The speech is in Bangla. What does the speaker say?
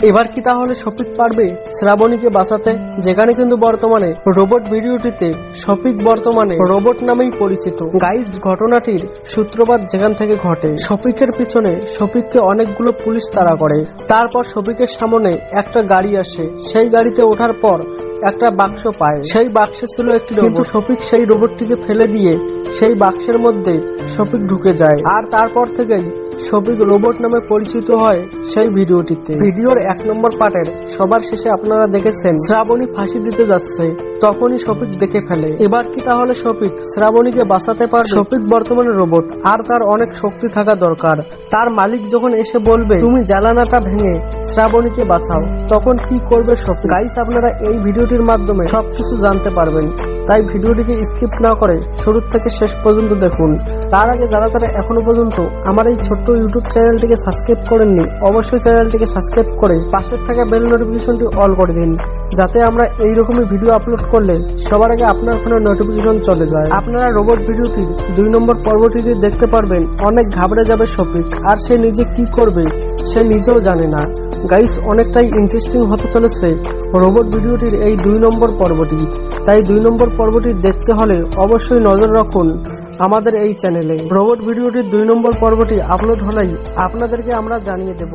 এবার কি তাহলে শফিক পারবে শ্রাবণীকে বাঁচাতে? যেখানে কিন্তু বর্তমানে রোবট ভিডিওটিতে শফিক বর্তমানে রোবট নামেই পরিচিত। গাইস, ঘটনাটির সূত্রপাত যেখান থেকে ঘটে, শফিকের পিছনে শফিককে অনেকগুলো পুলিশ তাড়া করে। তারপর শফিকের সামনে একটা গাড়ি আসে, সেই গাড়িতে ওঠার পর একটা বাক্স পায়। সেই বাক্সে ছিল একটি রোবট। কিন্তু শফিক সেই রোবটটিকে ফেলে দিয়ে সেই বাক্সের মধ্যে শফিক ঢুকে যায়। আর তারপর থেকেই শফিক রোবট নামে পরিচিত হয় সেই ভিডিওটিতে। ভিডিওর 1 নম্বর পার্টের সবার শেষে আপনারা দেখেছেন শ্রাবণী ফাঁসি দিতে যাচ্ছে, তখনই শফিক দেখে ফেলে। এবার কি তাহলে শফিক শ্রাবণীকে বাঁচাতে পারবে? শফিক বর্তমানে রোবট, আর তার অনেক শক্তি থাকা দরকার। তার মালিক যখন এসে বলবে তুমি জানালাটা ভেঙে শ্রাবণীকে বাঁচাও, তখন কি করবে শফিক? গাইস, আপনারা এই ভিডিওটির মাধ্যমে সবকিছু জানতে পারবেন, তাই ভিডিওটিকে স্কিপ না করে শুরু থেকে শেষ পর্যন্ত দেখুন। তার আগে যারা এখনো পর্যন্ত আমার এই ছোট্ট ইউটিউব চ্যানেলটিকে সাবস্ক্রাইব করেননি, অবশ্যই চ্যানেলটিকে সাবস্ক্রাইব করে পাশে থাকা বেল নোটিফিকেশনটি অল করে দিন, যাতে আমরা এইরকমই ভিডিও আপলোড করলে সবার আগে আপনার ফোনে নোটিফিকেশন চলে যায়। আপনারা রোবট ভিডিওটির 2 নম্বর পর্বটিতে দেখতে পারবেন অনেক ঘাবড়ে যাবে শফিক, আর সে নিজে কি করবে সে নিজেও জানে না। গাইস, অনেকটাই ইন্টারেস্টিং হতে চলেছে রোবট ভিডিওটির এই 2 নম্বর পর্বটি। তাই 2 নম্বর পর্বটি দেখতে হলে অবশ্যই নজর রাখুন আমাদের এই চ্যানেলে। রোবট ভিডিওটির 2 নম্বর পর্বটি আপলোড হলেই আপনাদেরকে আমরা জানিয়ে দেব।